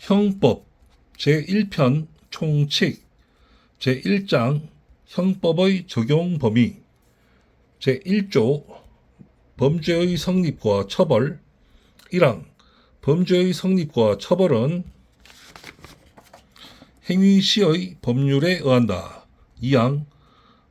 형법 제1편 총칙 제1장 형법의 적용 범위 제1조 범죄의 성립과 처벌 1항 범죄의 성립과 처벌은 행위 시의 법률에 의한다. 2항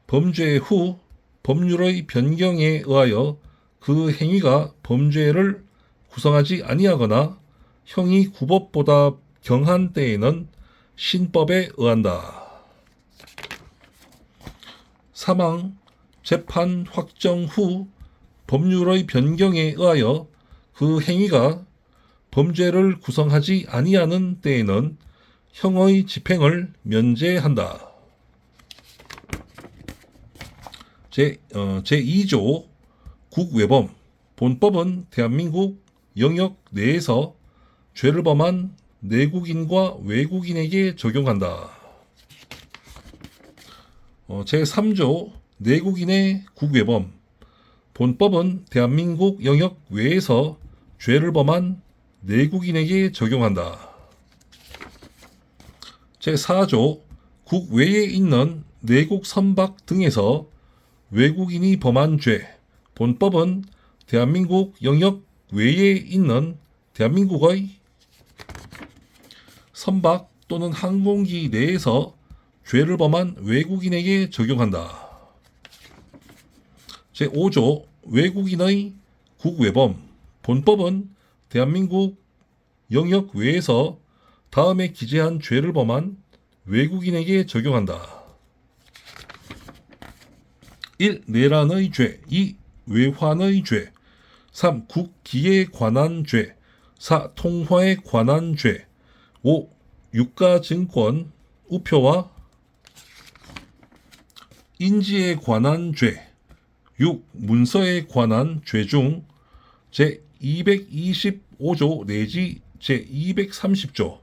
범죄 후 법률의 변경에 의하여 그 행위가 범죄를 구성하지 아니하거나 형이 구법보다 경한 때에는 신법에 의한다. 3항 재판 확정 후 법률의 변경에 의하여 그 행위가 범죄를 구성하지 아니하는 때에는 형의 집행을 면제한다. 제2조 국외범 본법은 대한민국 영역 내에서 죄를 범한 내국인과 외국인에게 적용한다. 제3조 내국인의 국외범 본법은 대한민국 영역 외에서 죄를 범한 내국인에게 적용한다. 제4조 국외에 있는 내국 선박 등에서 외국인이 범한 죄 본법은 대한민국 영역 외에 있는 대한민국의 선박 또는 항공기 내에서 죄를 범한 외국인에게 적용한다. 제5조 외국인의 국외범 본법은 대한민국 영역 외에서 다음에 기재한 죄를 범한 외국인에게 적용한다. 1. 내란의 죄 2. 외환의 죄 3. 국기에 관한 죄 4. 통화에 관한 죄 5. 유가증권 우표와 인지에 관한 죄 6. 문서에 관한 죄 중 제225조 내지 제230조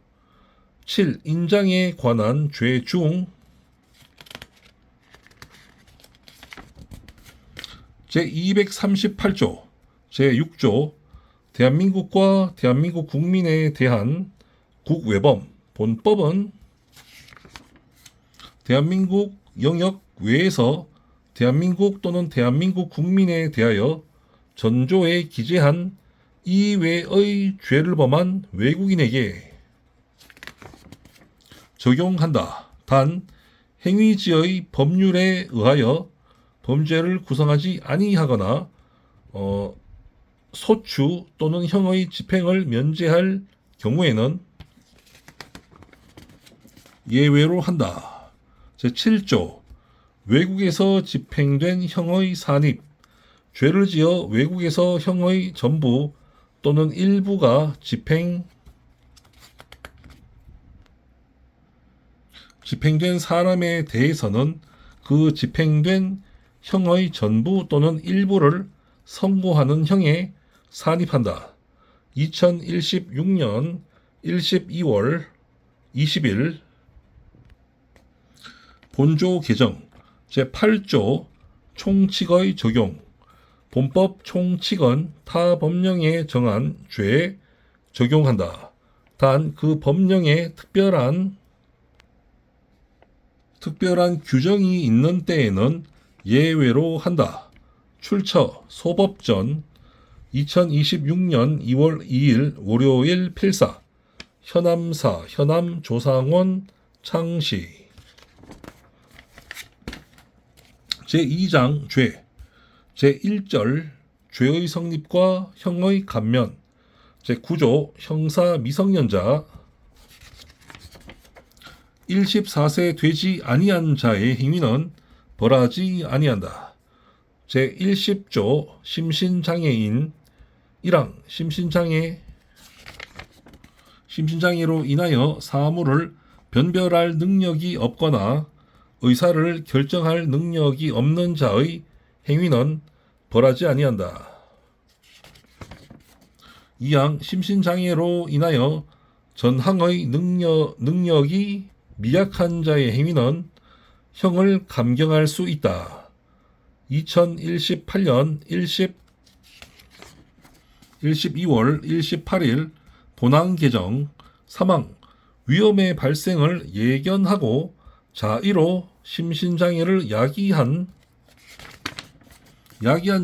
7. 인장에 관한 죄 중 제238조 제6조 대한민국과 대한민국 국민에 대한 국외범 본법은 대한민국 영역 외에서 대한민국 또는 대한민국 국민에 대하여 전조에 기재한 이외의 죄를 범한 외국인에게 적용한다. 단 행위지의 법률에 의하여 범죄를 구성하지 아니하거나 소추 또는 형의 집행을 면제할 경우에는 예외로 한다. 제7조 외국에서 집행된 형의 산입 죄를 지어 외국에서 형의 전부 또는 일부가 집행된 사람에 대해서는 그 집행된 형의 전부 또는 일부를 선고하는 형에 산입한다. 2016년 12월 20일 본조 개정 제8조 총칙의 적용 본법 총칙은 타 법령에 정한 죄에 적용한다. 단 그 법령에 특별한 규정이 있는 때에는 예외로 한다. 출처 소법전 2026년 2월 2일 월요일 필사 현암사 현암조상원 창시 제2장 죄 제1절 죄의 성립과 형의 감면 제9조 형사 미성년자 14세 되지 아니한 자의 행위는 벌하지 아니한다. 제1십조 심신장애인 1항 심신장애로 인하여 사물을 변별할 능력이 없거나 의사를 결정할 능력이 없는 자의 행위는 벌하지 아니한다. 2항 심신장애로 인하여 전항의 능력이 미약한 자의 행위는 형을 감경할 수 있다. 2018년 12월 18일 본항 개정 3항 위험의 발생을 예견하고 자의로 심신장애를 야기한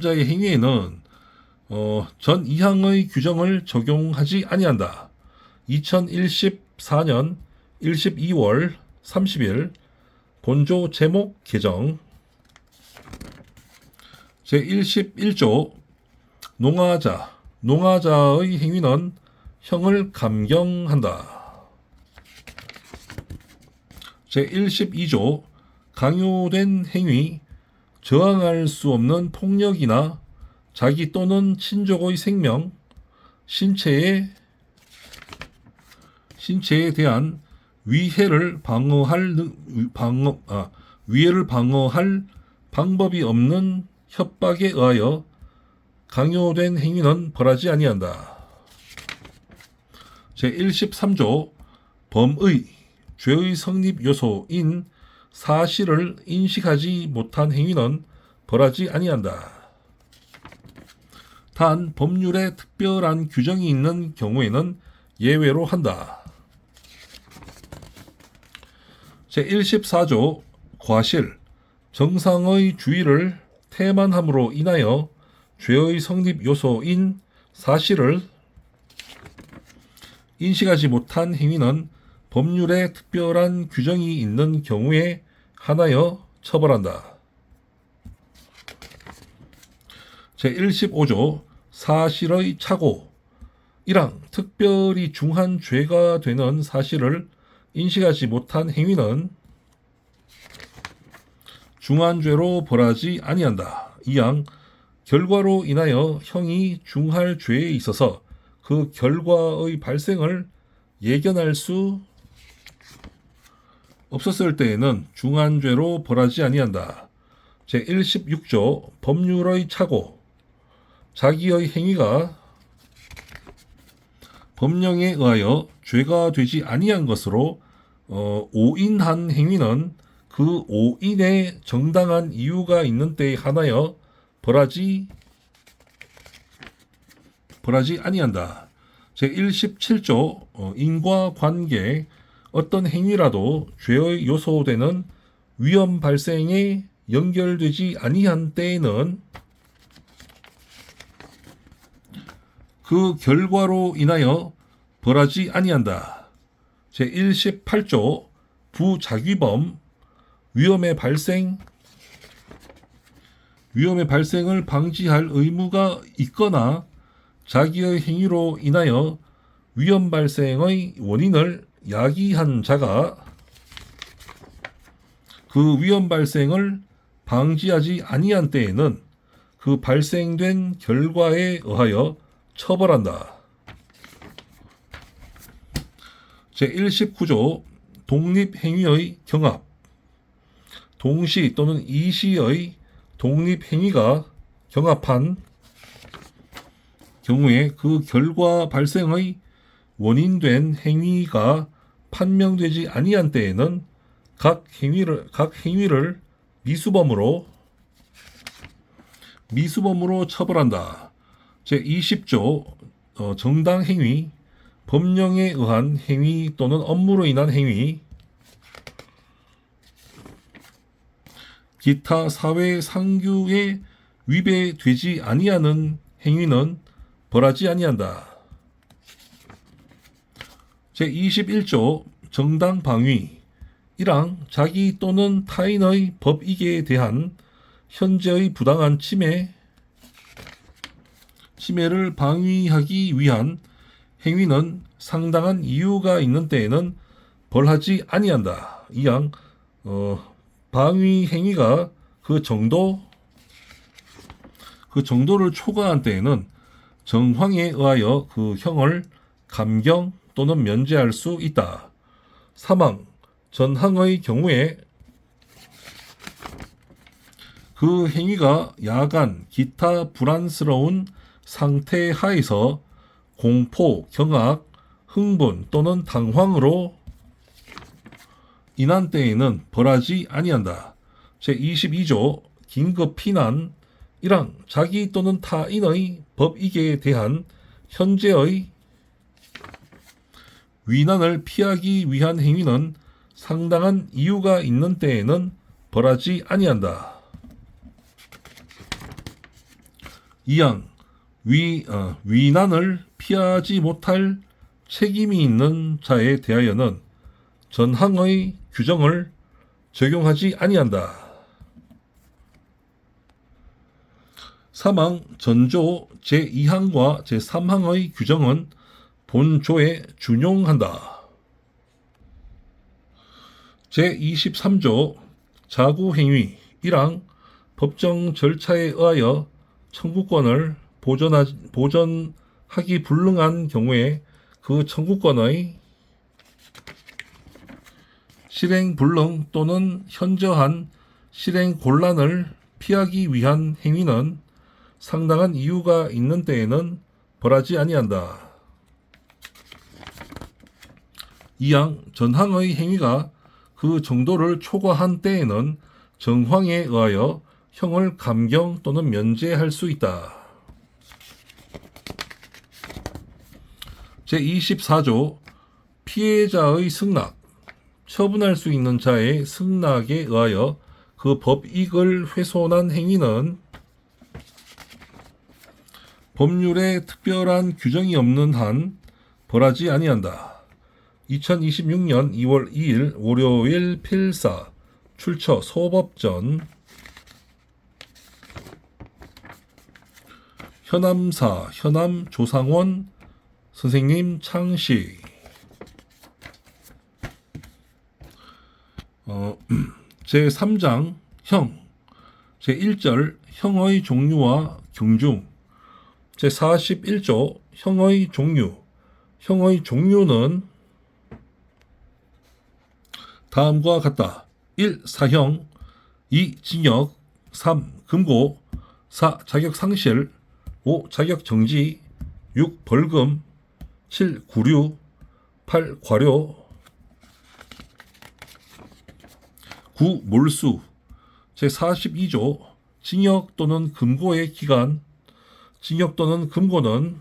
자의 행위에는 전 이항의 규정을 적용하지 아니한다. 2014년 12월 30일 본조 제목 개정. 제111조 농아자의 행위는 형을 감경한다. 제112조 강요된 행위, 저항할 수 없는 폭력이나 자기 또는 친족의 생명, 신체에 대한 위해를 방어할 방법이 없는 협박에 의하여 강요된 행위는 벌하지 아니한다. 제113조 범의, 죄의 성립 요소인 사실을 인식하지 못한 행위는 벌하지 아니한다. 단 법률에 특별한 규정이 있는 경우에는 예외로 한다. 제114조 과실, 정상의 주의를 태만함으로 인하여 죄의 성립 요소인 사실을 인식하지 못한 행위는 법률에 특별한 규정이 있는 경우에 한하여 처벌한다. 제115조 사실의 착오 1항 특별히 중한 죄가 되는 사실을 인식하지 못한 행위는 중한 죄로 벌하지 아니한다. 2항 결과로 인하여 형이 중할 죄에 있어서 그 결과의 발생을 예견할 수 없었을 때에는 중한죄로 벌하지 아니한다. 제116조 법률의 착오, 자기의 행위가 법령에 의하여 죄가 되지 아니한 것으로 오인한 행위는 그 오인에 정당한 이유가 있는 때에 한하여 벌하지 아니한다. 제117조 인과관계 어떤 행위라도 죄의 요소되는 위험 발생에 연결되지 아니한 때에는 그 결과로 인하여 벌하지 아니한다. 제118조 부작위범 위험의 발생을 방지할 의무가 있거나 자기의 행위로 인하여 위험 발생의 원인을 야기한 자가 그 위험 발생을 방지하지 아니한 때에는 그 발생된 결과에 의하여 처벌한다. 제119조 독립행위의 경합 동시 또는 이시의 독립행위가 경합한 경우에 그 결과 발생의 원인된 행위가 판명되지 아니한 때에는 각 행위를 미수범으로 처벌한다. 제20조 정당행위 법령에 의한 행위 또는 업무로 인한 행위 기타 사회 상규에 위배되지 아니하는 행위는 벌하지 아니한다. 제21조 정당방위 1항 자기 또는 타인의 법익에 대한 현재의 부당한 침해를 방위하기 위한 행위는 상당한 이유가 있는 때에는 벌하지 아니한다. 2항 방위 행위가 그 정도를 초과한 때에는 정황에 의하여 그 형을 감경 또는 면제할 수 있다. 3항 전항의 경우에 그 행위가 야간 기타 불안스러운 상태 하에서 공포, 경악, 흥분 또는 당황으로 인한 때에는 벌하지 아니한다. 제22조 긴급 피난 1항 자기 또는 타인의 법익에 대한 현재의 위난을 피하기 위한 행위는 상당한 이유가 있는 때에는 벌하지 아니한다. 2항 위난을 피하지 못할 책임이 있는 자에 대하여는 전항의 규정을 적용하지 아니한다. 3항 전조 제2항과 제3항의 규정은 본조에 준용한다. 제23조 자구행위 1항 법정 절차에 의하여 청구권을 보전하기 불능한 경우에 그 청구권의 실행 불능 또는 현저한 실행 곤란을 피하기 위한 행위는 상당한 이유가 있는 때에는 벌하지 아니한다. 2항 전항의 행위가 그 정도를 초과한 때에는 정황에 의하여 형을 감경 또는 면제할 수 있다. 제24조 피해자의 승낙 처분할 수 있는 자의 승낙에 의하여 그 법익을 훼손한 행위는 법률에 특별한 규정이 없는 한 벌하지 아니한다. 2026년 2월 2일 월요일 필사 출처 소법전 현암사 현암 조상원 선생님 창시 제3장 형 제1절 형의 종류와 경중 제41조 형의 종류 형의 종류는 다음과 같다. 1. 사형 2. 징역 3. 금고 4. 자격 상실 5. 자격 정지 6. 벌금 7. 구류 8. 과료 9. 몰수 제42조 징역 또는 금고의 기간 징역 또는 금고는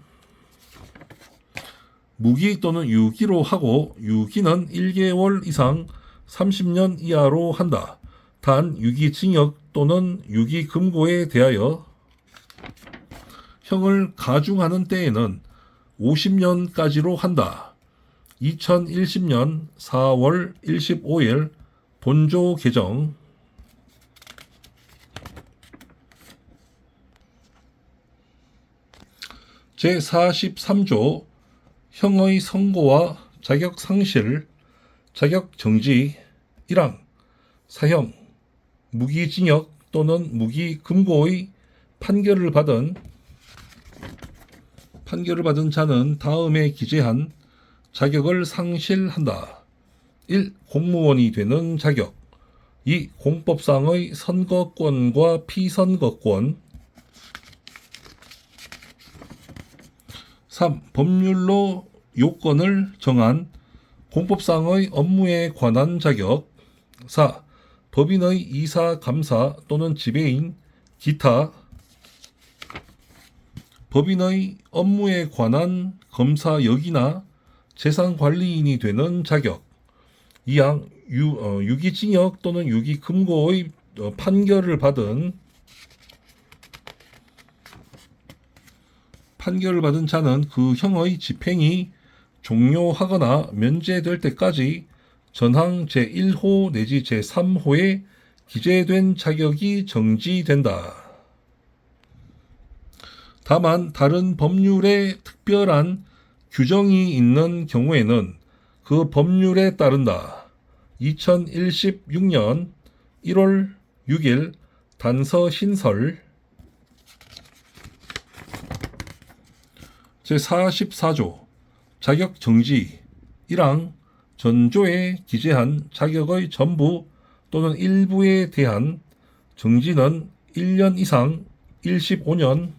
무기 또는 유기로 하고 유기는 1개월 이상 30년 이하로 한다. 단 유기징역 또는 유기금고에 대하여 형을 가중하는 때에는 50년까지로 한다. 2010년 4월 25일 본조 개정 제43조 형의 선고와 자격 상실, 자격 정지 1항 사형, 무기징역 또는 무기금고의 판결을 받은 자는 다음에 기재한 자격을 상실한다. 1. 공무원이 되는 자격 2. 공법상의 선거권과 피선거권 3. 법률로 요건을 정한 공법상의 업무에 관한 자격 4. 법인의 이사, 감사 또는 지배인, 기타 법인의 업무에 관한 검사 역이나 재산관리인이 되는 자격 2항 유기징역 또는 유기금고의 판결을 받은 자는 그 형의 집행이 종료하거나 면제될 때까지 전항 제1호 내지 제3호에 기재된 자격이 정지된다. 다만 다른 법률에 특별한 규정이 있는 경우에는 그 법률에 따른다. 2016년 1월 6일 단서 신설 제44조 자격 정지 1항 전조에 기재한 자격의 전부 또는 일부에 대한 정지는 1년 이상 15년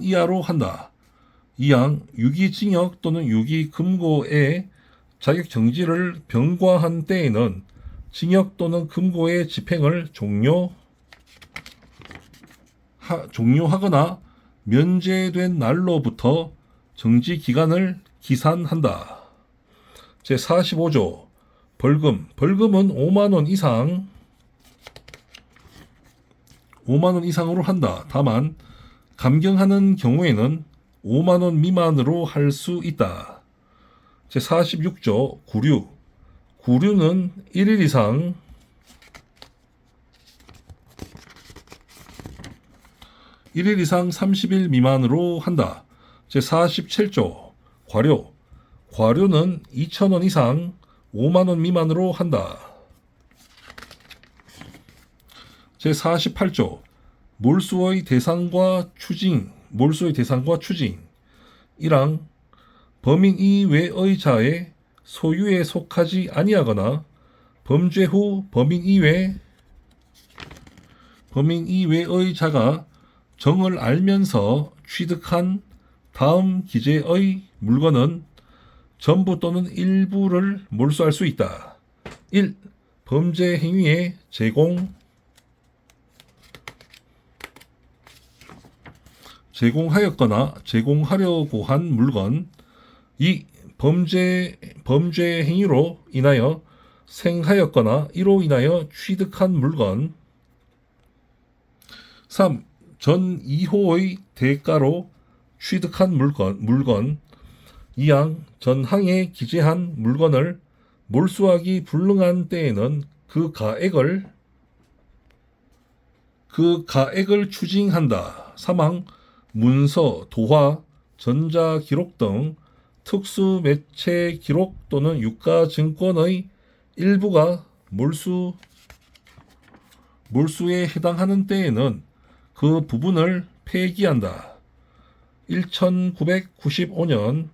이하로 한다. 2항 유기징역 또는 유기금고의 자격 정지를 병과한 때에는 징역 또는 금고의 집행을 종료하거나 면제된 날로부터 정지 기간을 기산한다. 제45조 벌금. 벌금은 5만 원 이상으로 한다. 다만 감경하는 경우에는 5만 원 미만으로 할 수 있다. 제46조 구류. 구류는 1일 이상 30일 미만으로 한다. 제47조 과료. 과료는 2,000원 이상 5만 원 미만으로 한다. 제48조 몰수의 대상과 추징. 1랑 범인 이외의 자의 소유에 속하지 아니하거나 범죄 후 범인 이외의 자가 정을 알면서 취득한 다음 기재의 물건은 전부 또는 일부를 몰수할 수 있다. 1. 범죄 행위에 제공하였거나 제공하려고 한 물건. 2. 범죄 행위로 인하여 생하였거나 이로 인하여 취득한 물건. 3. 전 2호의 대가로 취득한 물건. 이항 전항에 기재한 물건을 몰수하기 불능한 때에는 그 가액을 추징한다. 사망 문서, 도화, 전자기록 등 특수 매체 기록 또는 유가증권의 일부가 몰수에 해당하는 때에는 그 부분을 폐기한다. 1995년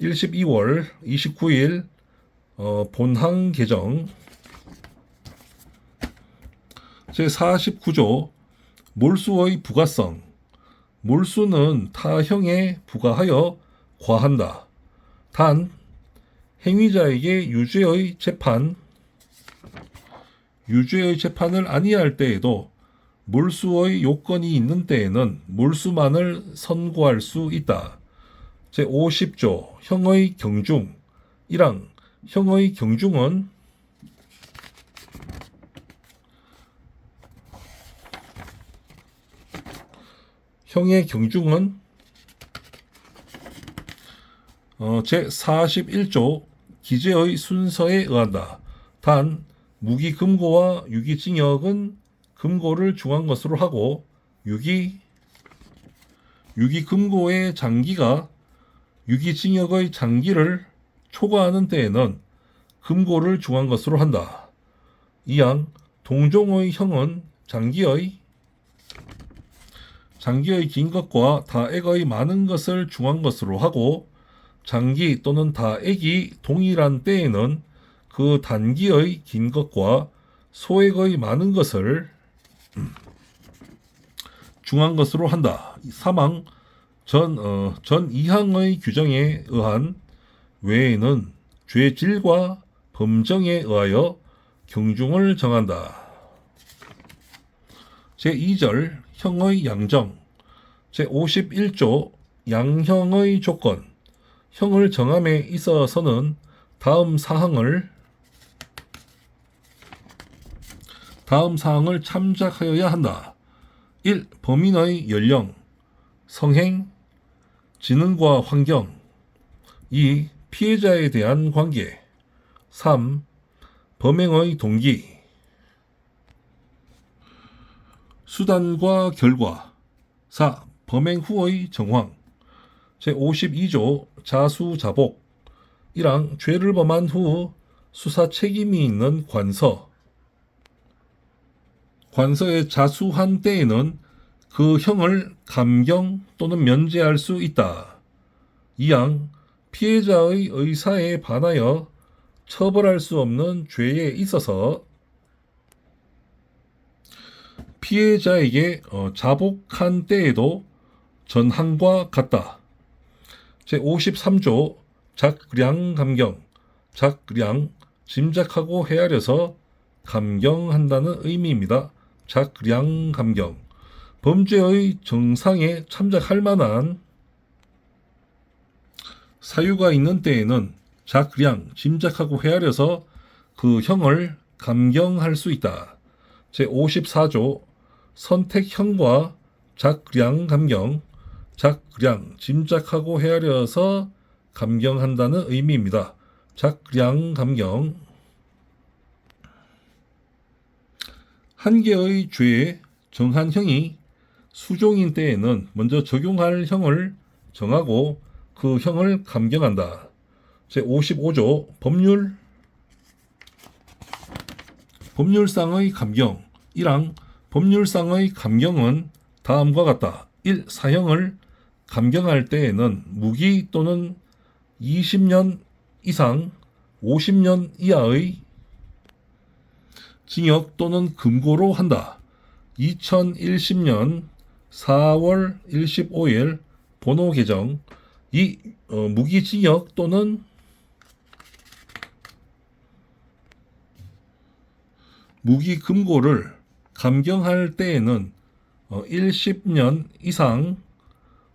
12월 29일 본항 개정. 제49조 몰수의 부가성. 몰수는 타형에 부과하여 과한다. 단 행위자에게 유죄의 재판을 아니할 때에도 몰수의 요건이 있는 때에는 몰수만을 선고할 수 있다. 제50조 형의 경중. 1항 형의 경중은 제41조 기재의 순서에 의한다. 단 무기금고와 유기징역은 금고를 중한 것으로 하고 유기금고의 장기가 유기징역의 장기를 초과하는 때에는 금고를 중한 것으로 한다. 이항 동종의 형은 장기의 긴 것과 다액의 많은 것을 중한 것으로 하고 장기 또는 다액이 동일한 때에는 그 단기의 긴 것과 소액의 많은 것을 중한 것으로 한다. 사망 전 2항의 규정에 의한 외에는 죄질과 범정에 의하여 경중을 정한다. 제2절 형의 양정. 제51조 양형의 조건. 형을 정함에 있어서는 다음 사항을 참작하여야 한다. 1. 범인의 연령, 성행, 지능과 환경. 2. 피해자에 대한 관계. 3. 범행의 동기, 수단과 결과. 4. 범행 후의 정황. 제52조 자수자복. 1항 죄를 범한 후 수사 책임이 있는 관서에 자수한 때에는 그 형을 감경 또는 면제할 수 있다. 2항 피해자의 의사에 반하여 처벌할 수 없는 죄에 있어서 피해자에게 자복한 때에도 전항과 같다. 제53조 작량 감경. 작량 짐작하고 헤아려서 감경한다는 의미입니다. 작량 감경 범죄의 정상에 참작할 만한 사유가 있는 때에는 작량, 짐작하고 헤아려서 그 형을 감경할 수 있다. 제54조 선택형과 작량 감경, 작량, 짐작하고 헤아려서 감경한다는 의미입니다. 작량 감경. 한 개의 죄에 정한 형이 수종인 때에는 먼저 적용할 형을 정하고 그 형을 감경한다. 제55조 법률상의 감경. 1항 법률상의 감경은 다음과 같다. 1. 사형을 감경할 때에는 무기 또는 20년 이상 50년 이하의 징역 또는 금고로 한다. 2010년 4월 15일 번호 개정. 이 무기징역 또는 무기금고를 감경할 때에는 10년 이상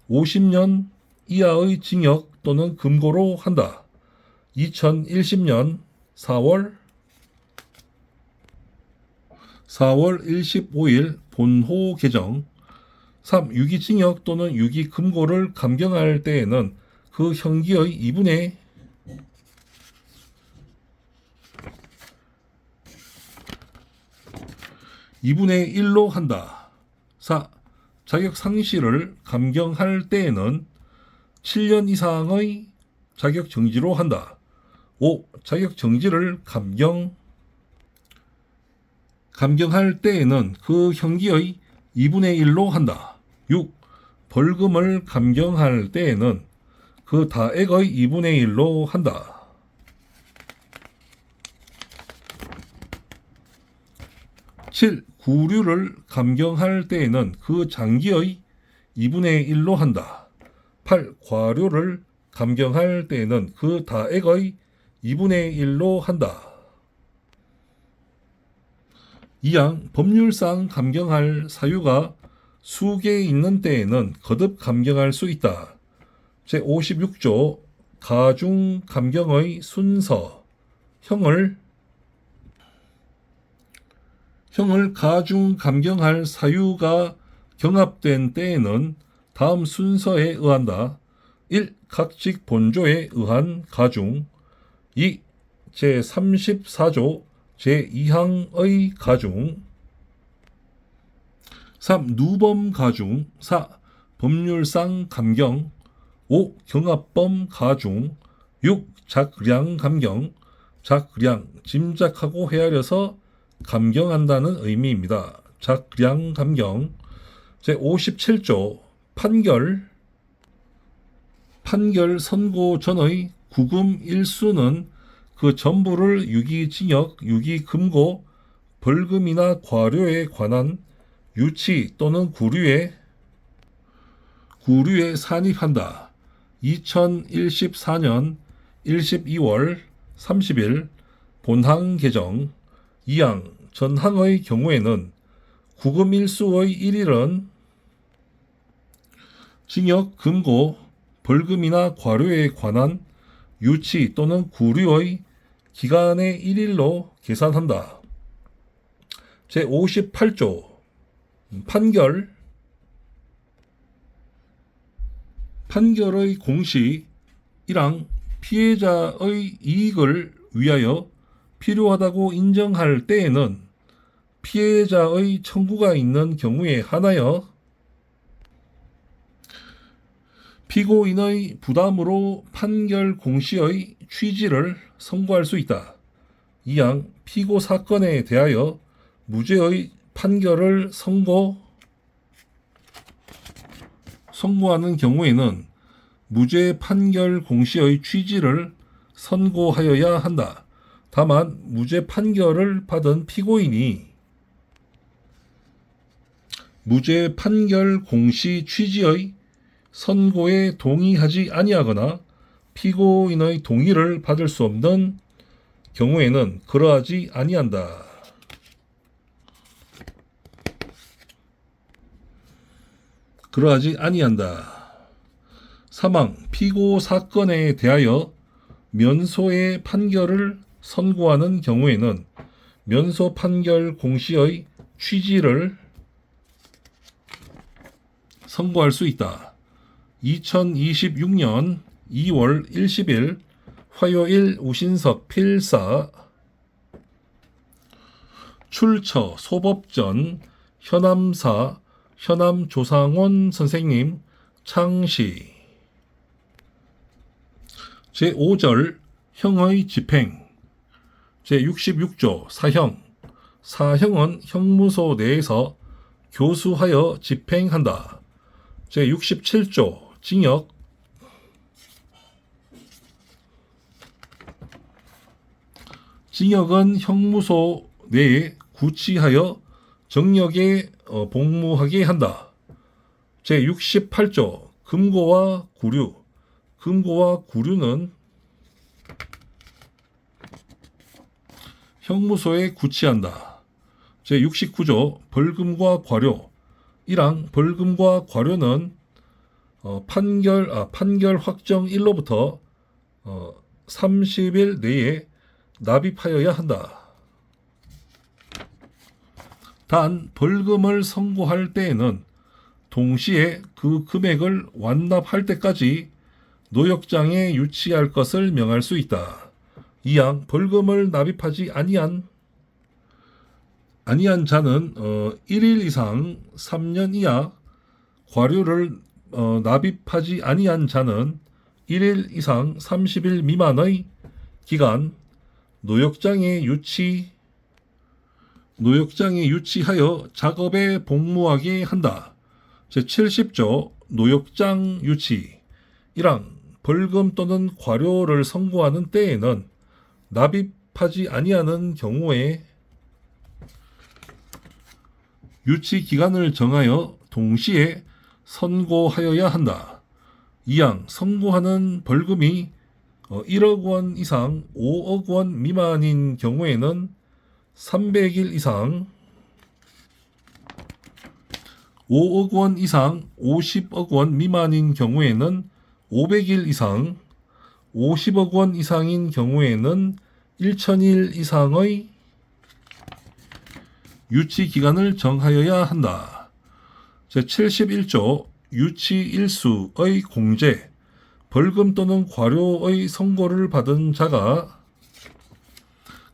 50년 이하의 징역 또는 금고로 한다. 2010년 4월 15일 본호 개정. 3. 유기징역 또는 유기금고를 감경할 때에는 그 형기의 2분의 1로 한다. 4. 자격 상실을 감경할 때에는 7년 이상의 자격 정지로 한다. 5. 자격 정지를 감경할 때에는 그 형기의 2분의 1로 한다. 6. 벌금을 감경할 때에는 그 다액의 2분의 1로 한다. 7. 구류를 감경할 때에는 그 장기의 2분의 1로 한다. 8. 과료를 감경할 때에는 그 다액의 2분의 1로 한다. 2항 법률상 감경할 사유가 수개 있는 때에는 거듭 감경할 수 있다. 제56조 가중 감경의 순서. 형을 가중 감경할 사유가 경합된 때에는 다음 순서에 의한다. 1. 각직 본조에 의한 가중. 2. 제34조 제2항의 가중. 3. 누범 가중. 4. 법률상 감경. 5. 경합범 가중. 6. 작량 감경. 작량, 짐작하고 헤아려서 감경한다는 의미입니다. 작량 감경. 제57조 판결 선고 전의 구금 일수는 그 전부를 유기징역, 유기금고, 벌금이나 과료에 관한 유치 또는 구류에 산입한다. 2014년 12월 30일 본항 개정. 2항 전항의 경우에는 구금 일수의 1일은 징역, 금고, 벌금이나 과료에 관한 유치 또는 구류의 기간의 1일로 계산한다. 제58조 판결의 공시. 1항 피해자의 이익을 위하여 필요하다고 인정할 때에는 피해자의 청구가 있는 경우에 한하여 피고인의 부담으로 판결 공시의 취지를 선고할 수 있다. 2항 피고 사건에 대하여 무죄의 판결을 선고하는 경우에는 무죄 판결 공시의 취지를 선고하여야 한다. 다만 무죄 판결을 받은 피고인이 무죄 판결 공시 취지의 선고에 동의하지 아니하거나 피고인의 동의를 받을 수 없는 경우에는 그러하지 아니한다. 4. 사망, 피고 사건에 대하여 면소의 판결을 선고하는 경우에는 면소 판결 공시의 취지를 선고할 수 있다. 2026년 2월 10일 화요일 우신석 필사 출처 소법전 현암사 현암조상원 선생님 창시 제5절 형의 집행 제66조 사형 사형은 형무소 내에서 교수하여 집행한다. 제67조 징역 징역은 형무소 내에 구치하여 정력에 복무하게 한다. 제68조 금고와 구류 금고와 구류는 형무소에 구치한다. 제69조 벌금과 과료 1항 벌금과 과료는 판결 확정일로부터 30일 내에 납입하여야 한다. 단 벌금을 선고할 때에는 동시에 그 금액을 완납할 때까지 노역장에 유치할 것을 명할 수 있다. 2항 벌금을 납입하지 아니한 자는 1일 이상 3년 이하 과료를 납입하지 아니한 자는 1일 이상 30일 미만의 기간 노역장에 유치하여 작업에 복무하게 한다. 제70조 노역장 유치 1항 벌금 또는 과료를 선고하는 때에는 납입하지 아니하는 경우에 유치 기간을 정하여 동시에 선고하여야 한다. 2항 선고하는 벌금이 1억 원 이상 5억 원 미만인 경우에는 300일 이상 5억 원 이상 50억 원 미만인 경우에는 500일 이상 50억 원 이상인 경우에는 1000일 이상의 유치 기간을 정하여야 한다. 제71조 유치일수의 공제 벌금 또는 과료의 선고를 받은 자가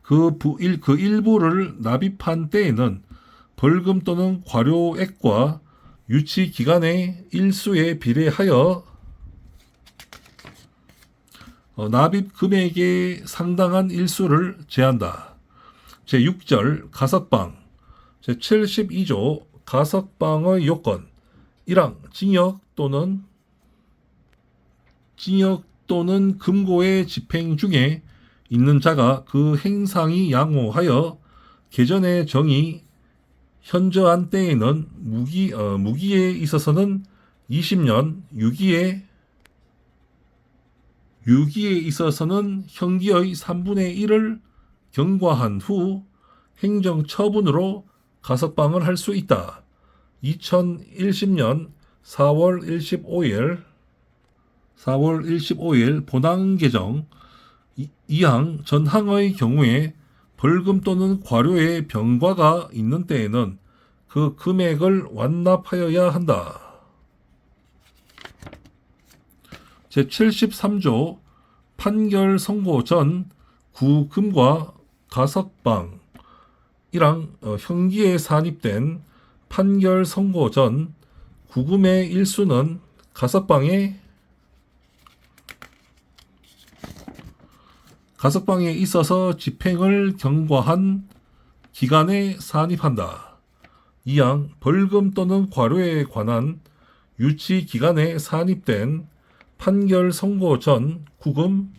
그 일부를 납입한 때에는 벌금 또는 과료액과 유치 기간의 일수에 비례하여 납입 금액에 상당한 일수를 제한다. 제6절 가석방 제72조 가석방의 요건 1항 징역 또는 금고의 집행 중에 있는 자가 그 행상이 양호하여 개전의 정이 현저한 때에는 무기에 있어서는 20년, 유기에 있어서는 형기의 3분의 1을 경과한 후 행정처분으로 가석방을 할 수 있다. 2010년 4월 15일 본항 개정 2항 전항의 경우에 벌금 또는 과료의 병과가 있는 때에는 그 금액을 완납하여야 한다. 제73조 판결 선고 전 구금과 가석방 1항 형기에 산입된 판결 선고 전 구금의 일수는 가석방에 있어서 집행을 경과한 기간에 산입한다. 2항 벌금 또는 과료에 관한 유치 기간에 산입된 판결 선고 전 구금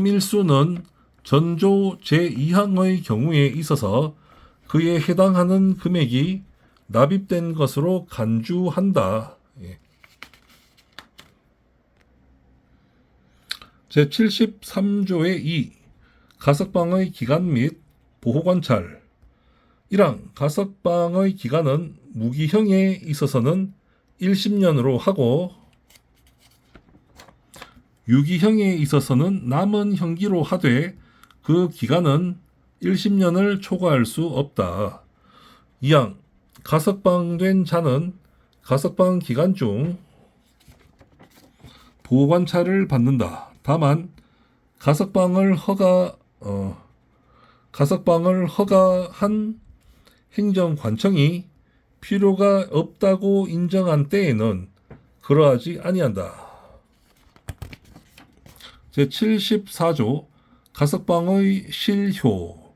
일수는 전조 제2항의 경우에 있어서 그에 해당하는 금액이 납입된 것으로 간주한다. 제73조의 2 가석방의 기간 및 보호관찰 1항 가석방의 기간은 무기형에 있어서는 1심년으로 하고 유기형에 있어서는 남은 형기로 하되 그 기간은 1심년을 초과할 수 없다. 이항 가석방된 자는 가석방 기간 중 보호관찰을 받는다. 다만 가석방을 허가한 행정관청이 필요가 없다고 인정한 때에는 그러하지 아니한다. 제74조 가석방의 실효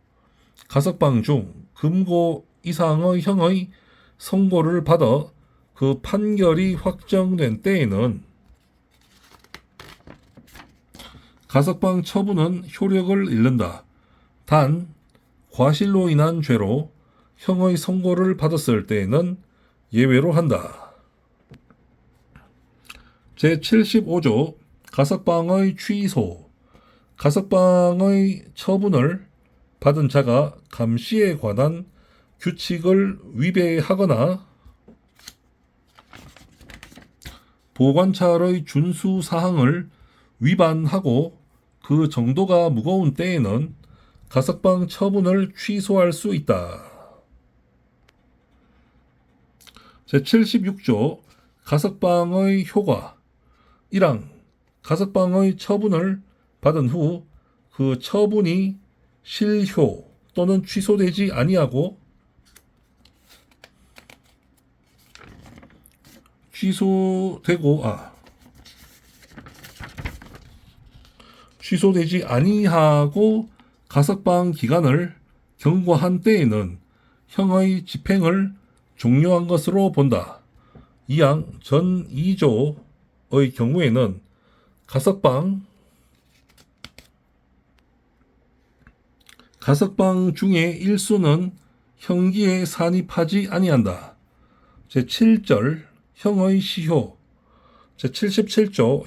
가석방 중 금고 이상의 형의 선고를 받아 그 판결이 확정된 때에는 가석방 처분은 효력을 잃는다. 단 과실로 인한 죄로 형의 선고를 받았을 때에는 예외로 한다. 제75조 가석방의 취소 가석방의 처분을 받은 자가 감시에 관한 규칙을 위배하거나 보관찰의 준수 사항을 위반하고 그 정도가 무거운 때에는 가석방 처분을 취소할 수 있다. 제76조 가석방의 효과 1항 가석방의 처분을 받은 후 그 처분이 실효 또는 취소되지 아니하고 취소되지 아니하고 가석방 기간을 경과한 때에는 형의 집행을 종료한 것으로 본다. 이항 전 2조의 경우에는 가석방 중에 일수는 형기에 산입하지 아니한다. 제7절 형의 시효 제77조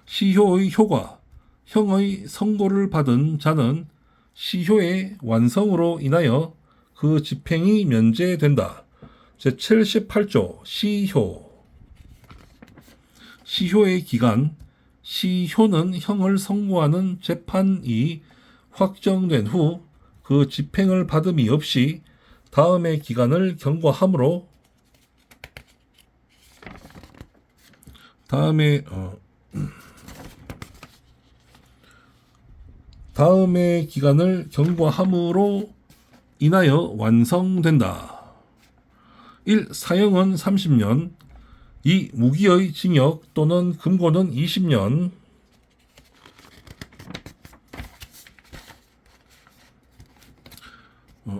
시효의 효과 형의 선고를 받은 자는 시효의 완성으로 인하여 그 집행이 면제된다. 제78조 시효의 기간 시효는 형을 선고하는 재판이 확정된 후 그 집행을 받음이 없이 다음의 기간을 경과하므로 다음의 기간을 경과함으로 인하여 완성된다. 1. 사형은 30년 2. 무기의 징역 또는 금고는 20년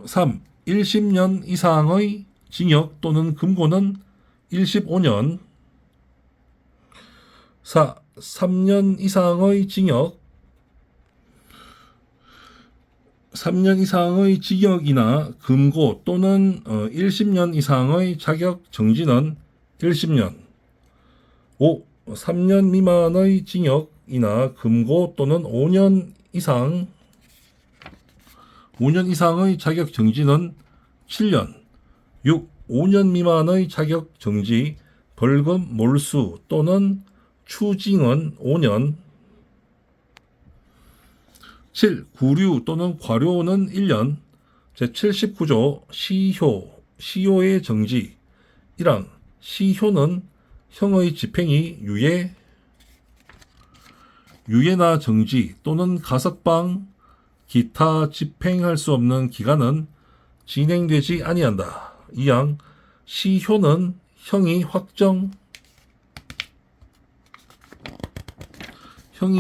3. 1심년 이상의 징역 또는 금고는 15년 4. 3년 이상의 징역이나 금고 또는 1심년 이상의 자격 정지는 1심년 5. 3년 미만의 징역이나 금고 또는 5년 이상의 자격 정지는 7년 6. 5년 미만의 자격 정지, 벌금, 몰수 또는 추징은 5년 7. 구류 또는 과료는 1년 제79조 시효의 정지 1항 시효는 형의 집행이 유예나 정지 또는 가석방 기타 집행할 수 없는 기간은 진행되지 아니한다. 2항 시효는 형이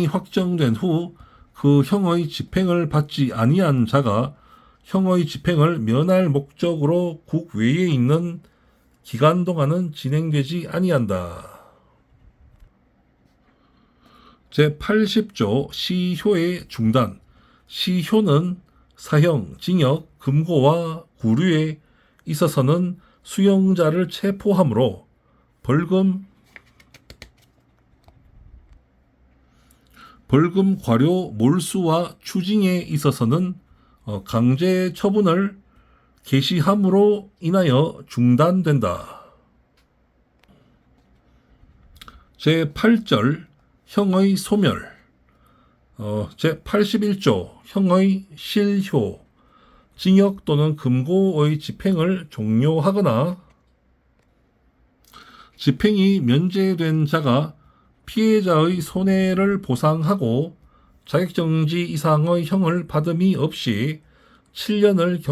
확정된 후 그 형의 집행을 받지 아니한 자가 형의 집행을 면할 목적으로 국외에 있는 기간 동안은 진행되지 아니한다. 제80조 시효의 중단 시효는 사형, 징역, 금고와 구류에 있어서는 수용자를 체포하므로 벌금, 과료, 몰수와 추징에 있어서는 강제 처분을 개시함으로 인하여 중단된다. 제8절 형의 소멸. 제81조 형의 실효. 징역 또는 금고의 집행을 종료하거나 집행이 면제된 자가 피해자의 손해를 보상하고 자격정지 이상의 형을 받음이 없이 7년을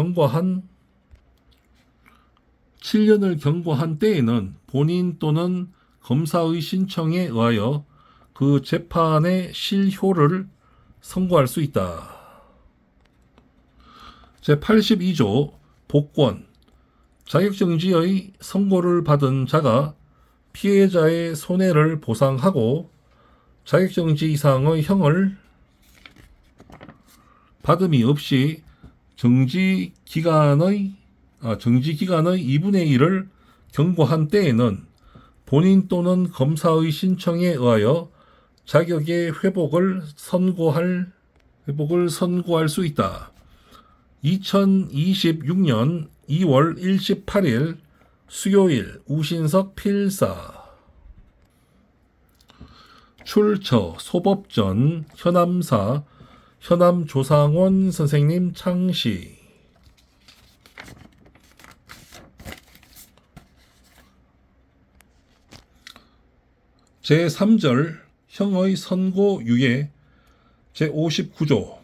경고한 때에는 본인 또는 검사의 신청에 의하여 그 재판의 실효를 선고할 수 있다. 제82조 복권. 자격정지의 선고를 받은 자가 피해자의 손해를 보상하고 자격정지 이상의 형을 받음이 없이 정지기간의 2분의 1을 경고한 때에는 본인 또는 검사의 신청에 의하여 자격의 회복을 선고할 수 있다. 2026년 2월 18일 수요일 우신석 필사. 출처 소법전 현암사 현암조상원 선생님 창시. 제3절 형의 선고유예. 제59조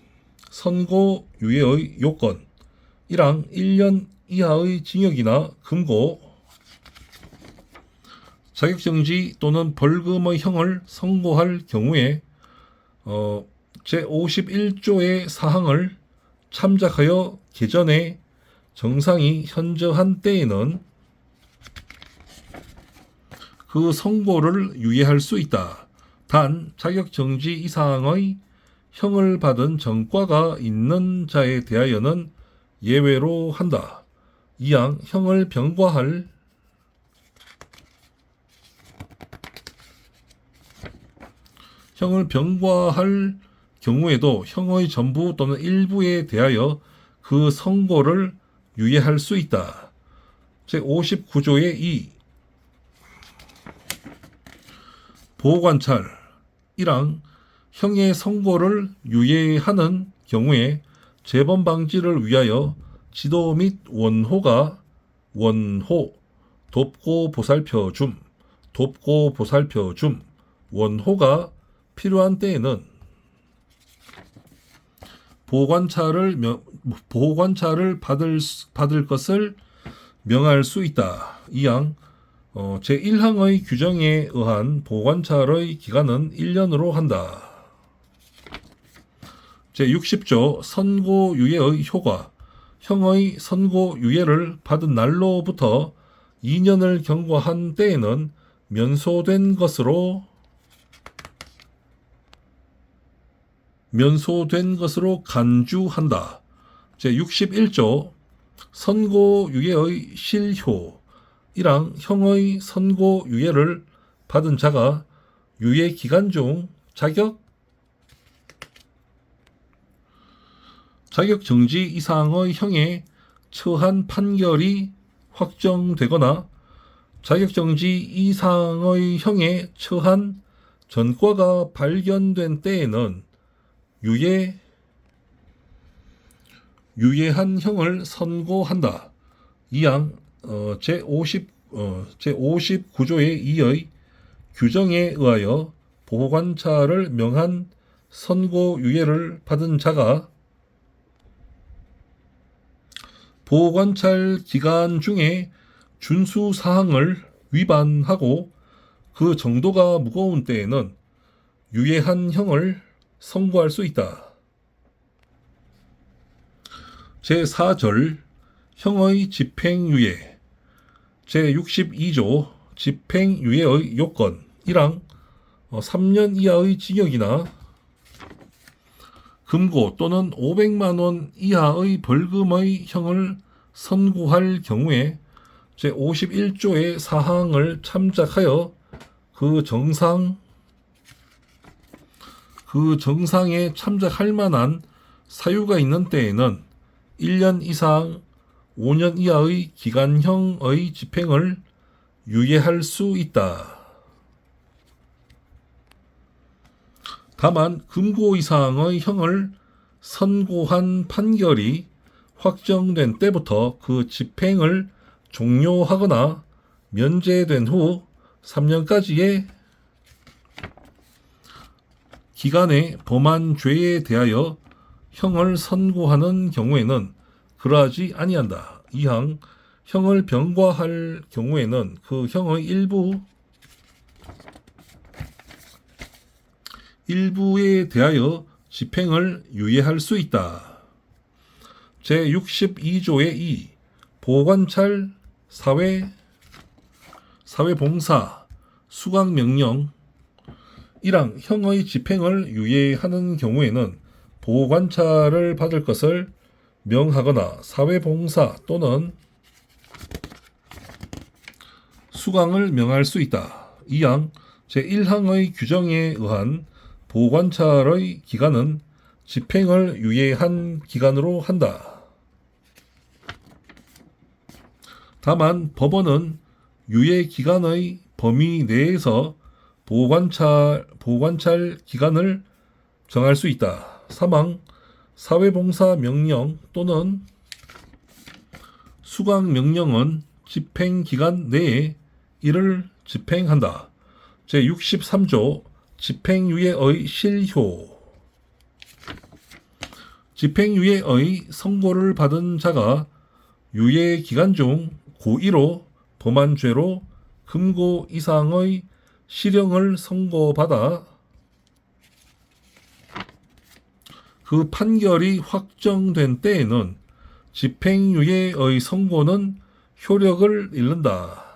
선고유예의 요건. 1항 1년 이하의 징역이나 금고, 자격정지 또는 벌금의 형을 선고할 경우에 제51조의 사항을 참작하여 개전에 정상이 현저한 때에는 그 선고를 유예할 수 있다. 단 자격정지 이상의 형을 받은 전과가 있는 자에 대하여는 예외로 한다. 이항 형을 병과할 경우에도 형의 전부 또는 일부에 대하여 그 선고를 유예할 수 있다. 제59조의 2 보호관찰. 1항 형의 선고를 유예하는 경우에 재범 방지를 위하여 지도 및 원호 돕고 보살펴 줌 원호가 필요한 때에는 보호관찰을 받을 것을 명할 수 있다. 이항 제1항의 규정에 의한 보호관찰의 기간은 1년으로 한다. 제60조 선고유예의 효과. 형의 선고유예를 받은 날로부터 2년을 경과한 때에는 면소된 것으로 간주한다. 제61조 선고유예의 실효. 1항 형의 선고유예를 받은 자가 유예 기간 중 자격정지 이상의 형에 처한 판결이 확정되거나 자격정지 이상의 형에 처한 전과가 발견된 때에는 유예한 형을 선고한다. 이항 제59조의 2의 규정에 의하여 보호관찰을 명한 선고유예를 받은 자가 보호관찰 기간 중에 준수사항을 위반하고 그 정도가 무거운 때에는 유예한 형을 선고할 수 있다. 제4절 형의 집행유예. 제62조 집행유예의 요건. 1항 3년 이하의 징역이나 금고 또는 500만 원 이하의 벌금의 형을 선고할 경우에 제51조의 사항을 참작하여 그 정상에 참작할 만한 사유가 있는 때에는 1년 이상 5년 이하의 기간형의 집행을 유예할 수 있다. 다만 금고 이상의 형을 선고한 판결이 확정된 때부터 그 집행을 종료하거나 면제된 후 3년까지의 기간에 범한 죄에 대하여 형을 선고하는 경우에는 그러하지 아니한다. 이항 형을 병과할 경우에는 그 형의 일부에 대하여 집행을 유예할 수 있다. 제62조의 2 보호관찰, 사회봉사, 수강명령 1항 형의 집행을 유예하는 경우에는 보호관찰을 받을 것을 명하거나 사회봉사 또는 수강을 명할 수 있다. 2항 제1항의 규정에 의한 보호관찰의 기간은 집행을 유예한 기간으로 한다. 다만 법원은 유예 기간의 범위 내에서 보호관찰 기간을 정할 수 있다. 3항 사회봉사 명령 또는 수강 명령은 집행 기간 내에 이를 집행한다. 제63조 집행유예의 실효 집행유예의 선고를 받은 자가 유예 기간 중 고1로 범한 죄로 금고 이상의 실형을 선고받아 그 판결이 확정된 때에는 집행유예의 선고는 효력을 잃는다.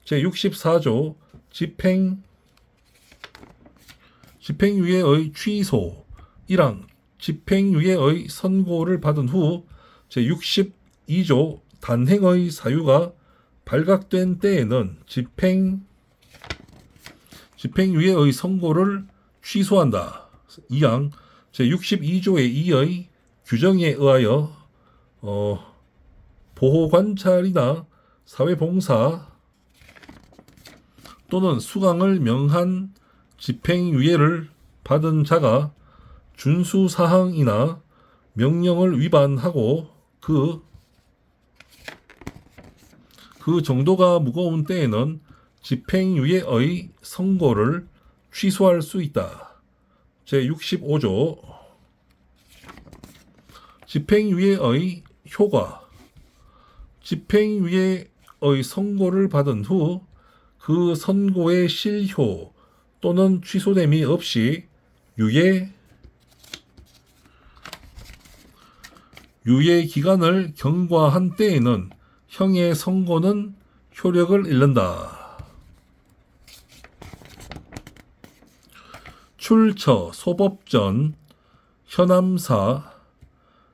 제64조 집행유예의 취소 1항 집행유예의 선고를 받은 후 제62조 단행의 사유가 발각된 때에는 집행유예의 선고를 취소한다. 2항 제62조의 2의 규정에 의하여 보호관찰이나 사회봉사 또는 수강을 명한 집행유예를 받은 자가 준수사항이나 명령을 위반하고 그 정도가 무거운 때에는 집행유예의 선고를 취소할 수 있다. 제65조 집행유예의 효과 집행유예의 선고를 받은 후 그 선고의 실효 또는 취소됨이 없이 유예 기간을 경과한 때에는 형의 선고는 효력을 잃는다. 출처 소법전 현암사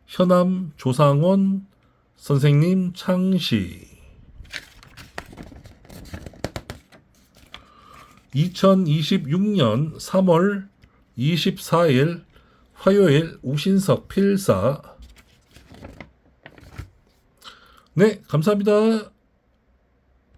현암 조상원 선생님 창시 2026년 3월 24일 화요일 우신석 필사. 네, 감사합니다.